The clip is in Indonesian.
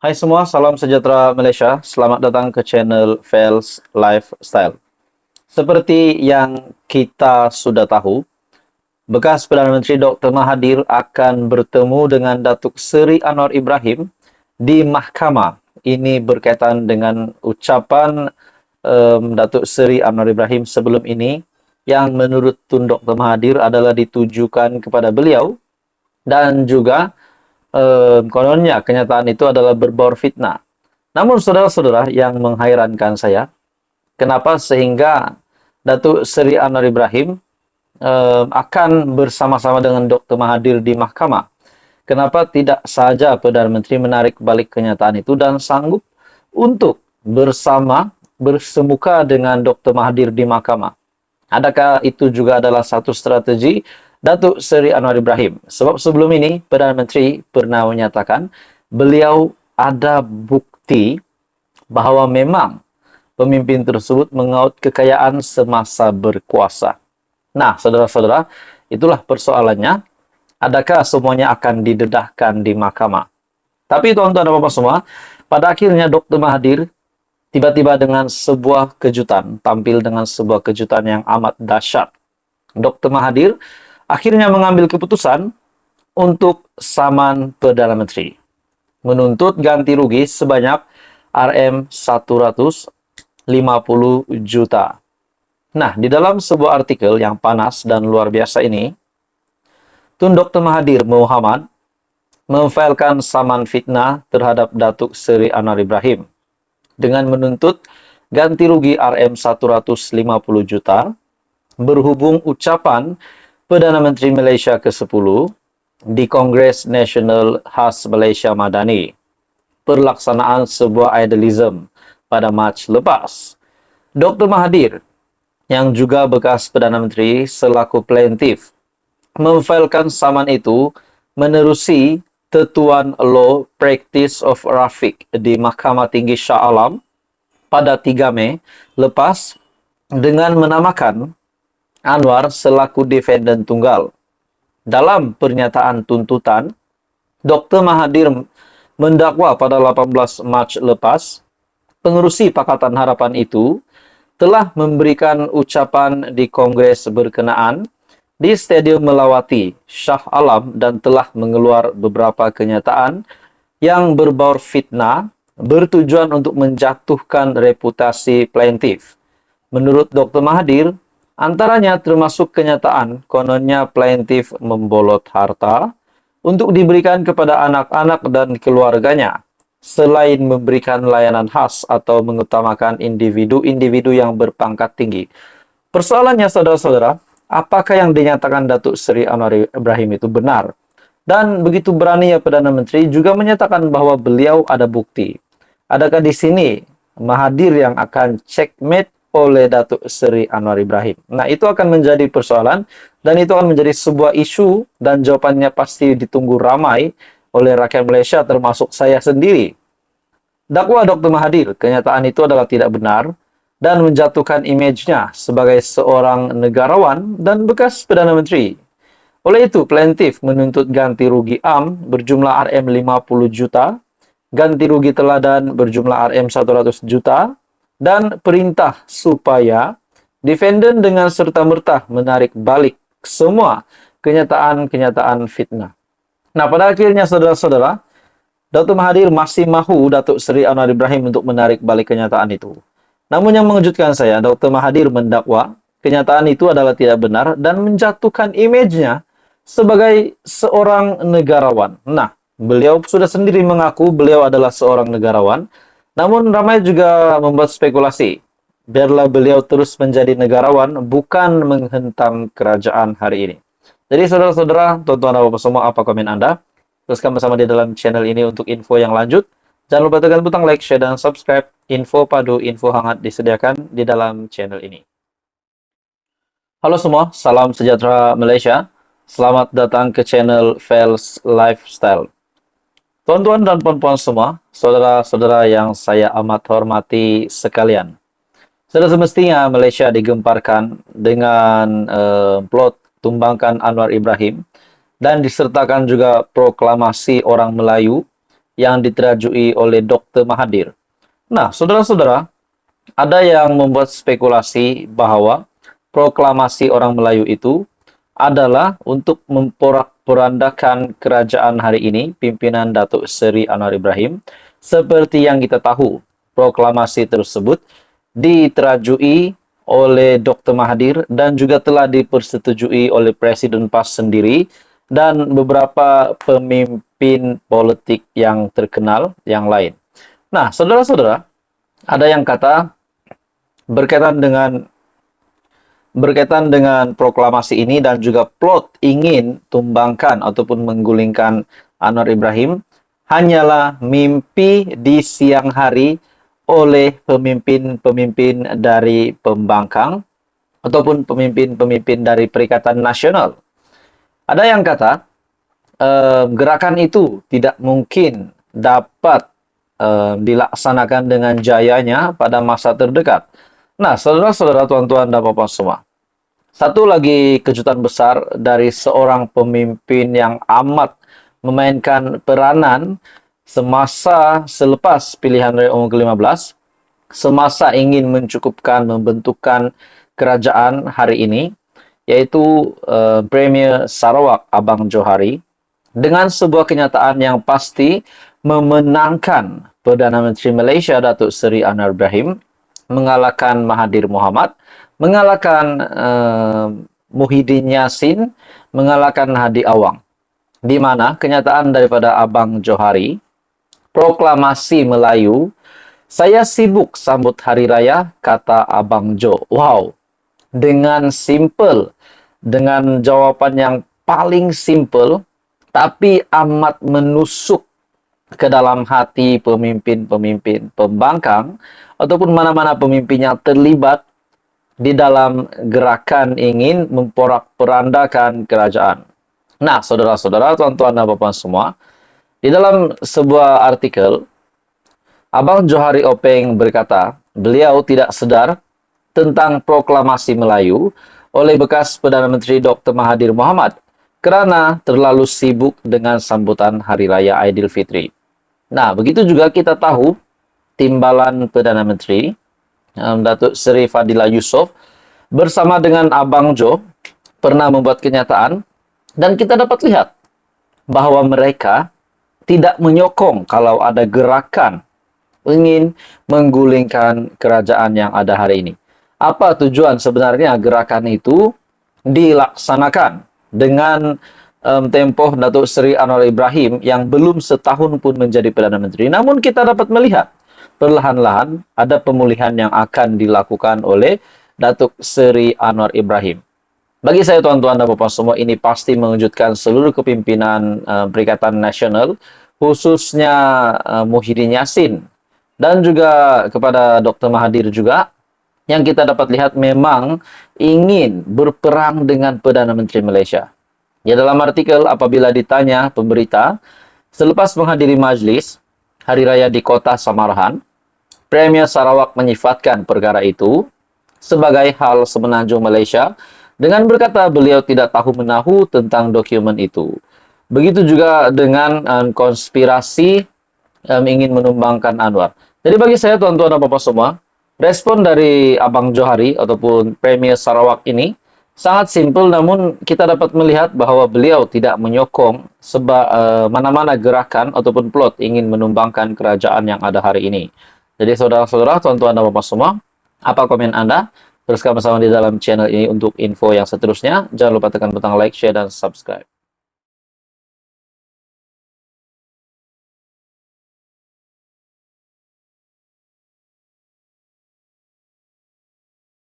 Hai semua, salam sejahtera Malaysia. Selamat datang ke channel Fels Lifestyle. Seperti yang kita sudah tahu, bekas Perdana Menteri Dr. Mahathir akan bertemu dengan Datuk Seri Anwar Ibrahim di mahkamah. Ini berkaitan dengan ucapan Datuk Seri Anwar Ibrahim sebelum ini yang menurut Tun Dr. Mahathir adalah ditujukan kepada beliau dan juga kononnya kenyataan itu adalah berbau fitnah. Namun saudara-saudara yang menghairankan saya, kenapa sehingga Datuk Seri Anwar Ibrahim akan bersama-sama dengan Dr. Mahathir di mahkamah? Kenapa tidak saja Perdana Menteri menarik balik kenyataan itu dan sanggup untuk bersemuka dengan Dr. Mahathir di mahkamah? Adakah itu juga adalah satu strategi Datuk Seri Anwar Ibrahim? Sebab sebelum ini Perdana Menteri pernah menyatakan beliau ada bukti bahawa memang pemimpin tersebut mengaut kekayaan semasa berkuasa. Nah, saudara-saudara, itulah persoalannya. Adakah semuanya akan didedahkan di mahkamah? Tapi tuan-tuan dan puan semua, pada akhirnya Dr. Mahathir tiba-tiba dengan sebuah kejutan, tampil dengan sebuah kejutan yang amat dahsyat. Dr. Mahathir akhirnya mengambil keputusan untuk saman Perdana Menteri, menuntut ganti rugi sebanyak RM150 juta. Nah, di dalam sebuah artikel yang panas dan luar biasa ini, Tun Dr. Mahathir Mohamad memfailkan saman fitnah terhadap Datuk Seri Anwar Ibrahim dengan menuntut ganti rugi RM150 juta berhubung ucapan Perdana Menteri Malaysia ke-10 di Kongres Nasional Khas Malaysia Madani, pelaksanaan sebuah idealism pada Mac lepas. Dr. Mahathir, yang juga bekas Perdana Menteri selaku plaintiff, memfailkan saman itu menerusi Tetuan Law Practice of Rafiq di Mahkamah Tinggi Shah Alam pada 3 Mei lepas dengan menamakan Anwar selaku defendant tunggal. Dalam pernyataan tuntutan, Dr. Mahathir mendakwa pada 18 Mac lepas, pengerusi Pakatan Harapan itu telah memberikan ucapan di Kongres berkenaan di Stadium Melawati, Shah Alam dan telah mengeluar beberapa kenyataan yang berbau fitnah bertujuan untuk menjatuhkan reputasi plaintiff. Menurut Dr. Mahathir, antaranya termasuk kenyataan kononnya plaintiff membolot harta untuk diberikan kepada anak-anak dan keluarganya, selain memberikan layanan khas atau mengutamakan individu-individu yang berpangkat tinggi. Persoalannya, saudara-saudara, apakah yang dinyatakan Datuk Seri Anwar Ibrahim itu benar? Dan begitu berani ya Perdana Menteri juga menyatakan bahwa beliau ada bukti. Adakah di sini Mahathir yang akan checkmate oleh Datuk Seri Anwar Ibrahim? Nah, itu akan menjadi persoalan dan itu akan menjadi sebuah isu dan jawabannya pasti ditunggu ramai oleh rakyat Malaysia termasuk saya sendiri. Dakwa Dr. Mahathir, kenyataan itu adalah tidak benar dan menjatuhkan imejnya sebagai seorang negarawan dan bekas Perdana Menteri. Oleh itu, plaintiff menuntut ganti rugi AM berjumlah RM50 juta, ganti rugi teladan berjumlah RM100 juta, dan perintah supaya defendant dengan serta-merta menarik balik semua kenyataan-kenyataan fitnah. Nah, pada akhirnya saudara-saudara, Dr. Mahathir masih mahu Datuk Seri Anwar Ibrahim untuk menarik balik kenyataan itu. Namun yang mengejutkan saya, Dr. Mahathir mendakwa kenyataan itu adalah tidak benar dan menjatuhkan imejnya sebagai seorang negarawan. Nah, beliau sudah sendiri mengaku beliau adalah seorang negarawan, namun ramai juga membuat spekulasi. Biarlah beliau terus menjadi negarawan, bukan menghentam kerajaan hari ini. Jadi saudara-saudara, tuan-tuan dan bapak semua, apa komen Anda? Teruskan bersama di dalam channel ini untuk info yang lanjut. Jangan lupa tekan butang like, share, dan subscribe. Info padu, info hangat disediakan di dalam channel ini. Halo semua, salam sejahtera Malaysia. Selamat datang ke channel Fels Lifestyle. Tuan-tuan dan puan-puan semua, saudara-saudara yang saya amat hormati sekalian. Sudah semestinya Malaysia digemparkan dengan plot tumbangkan Anwar Ibrahim dan disertakan juga proklamasi orang Melayu yang diterajui oleh Dr. Mahathir. Nah, saudara-saudara, ada yang membuat spekulasi bahwa proklamasi orang Melayu itu adalah untuk memporak-porandakan kerajaan hari ini, pimpinan Datuk Seri Anwar Ibrahim. Seperti yang kita tahu, proklamasi tersebut diterajui oleh Dr. Mahathir dan juga telah dipersetujui oleh Presiden PAS sendiri dan beberapa pemimpin politik yang terkenal yang lain. Nah, saudara-saudara, ada yang kata berkaitan dengan proklamasi ini dan juga plot ingin tumbangkan ataupun menggulingkan Anwar Ibrahim hanyalah mimpi di siang hari oleh pemimpin-pemimpin dari pembangkang ataupun pemimpin-pemimpin dari Perikatan Nasional. Ada yang kata gerakan itu tidak mungkin dapat dilaksanakan dengan jayanya pada masa terdekat. Nah, saudara-saudara, tuan-tuan dan bapak semua, satu lagi kejutan besar dari seorang pemimpin yang amat memainkan peranan semasa selepas pilihan raya umum ke-15, semasa ingin mencukupkan membentukkan kerajaan hari ini, yaitu Premier Sarawak Abang Johari, dengan sebuah kenyataan yang pasti memenangkan Perdana Menteri Malaysia Datuk Seri Anwar Ibrahim, mengalahkan Mahathir Mohamad, mengalahkan Muhyiddin Yassin, mengalahkan Hadi Awang. Di mana kenyataan daripada Abang Johari, proklamasi Melayu, saya sibuk sambut hari raya, kata Abang Jo. Wow, dengan simple, dengan jawaban yang paling simple, tapi amat menusuk ke dalam hati pemimpin-pemimpin pembangkang ataupun mana-mana pemimpin yang terlibat di dalam gerakan ingin memporak-porandakan kerajaan. Nah, saudara-saudara, tuan-tuan dan bapak semua, di dalam sebuah artikel, Abang Johari Openg berkata, beliau tidak sedar tentang proklamasi Melayu oleh bekas Perdana Menteri Dr. Mahathir Mohamad kerana terlalu sibuk dengan sambutan Hari Raya Aidilfitri. Nah, begitu juga kita tahu timbalan Perdana Menteri Datuk Seri Fadillah Yusof bersama dengan Abang Jo pernah membuat kenyataan dan kita dapat lihat bahwa mereka tidak menyokong kalau ada gerakan ingin menggulingkan kerajaan yang ada hari ini. Apa tujuan sebenarnya gerakan itu dilaksanakan dengan tempoh Datuk Seri Anwar Ibrahim yang belum setahun pun menjadi Perdana Menteri. Namun kita dapat melihat perlahan-lahan ada pemulihan yang akan dilakukan oleh Datuk Seri Anwar Ibrahim. Bagi saya, tuan-tuan dan bapak semua, ini pasti mengejutkan seluruh kepimpinan Perikatan Nasional, khususnya Muhyiddin Yassin dan juga kepada Dr. Mahathir juga, yang kita dapat lihat memang ingin berperang dengan Perdana Menteri Malaysia. Ya, dalam artikel apabila ditanya pemberita, selepas menghadiri majlis Hari Raya di Kota Samarahan, Premier Sarawak menyifatkan perkara itu sebagai hal semenanjung Malaysia dengan berkata beliau tidak tahu menahu tentang dokumen itu. Begitu juga dengan konspirasi ingin menumbangkan Anwar. Jadi bagi saya, tuan-tuan dan bapak semua, respon dari Abang Johari ataupun Premier Sarawak ini sangat simpel, namun kita dapat melihat bahwa beliau tidak menyokong mana-mana gerakan ataupun plot ingin menumbangkan kerajaan yang ada hari ini. Jadi saudara-saudara, tuan-tuan dan bapak semua, apa komen Anda? Teruskan bersama di dalam channel ini untuk info yang seterusnya. Jangan lupa tekan butang like, share, dan subscribe.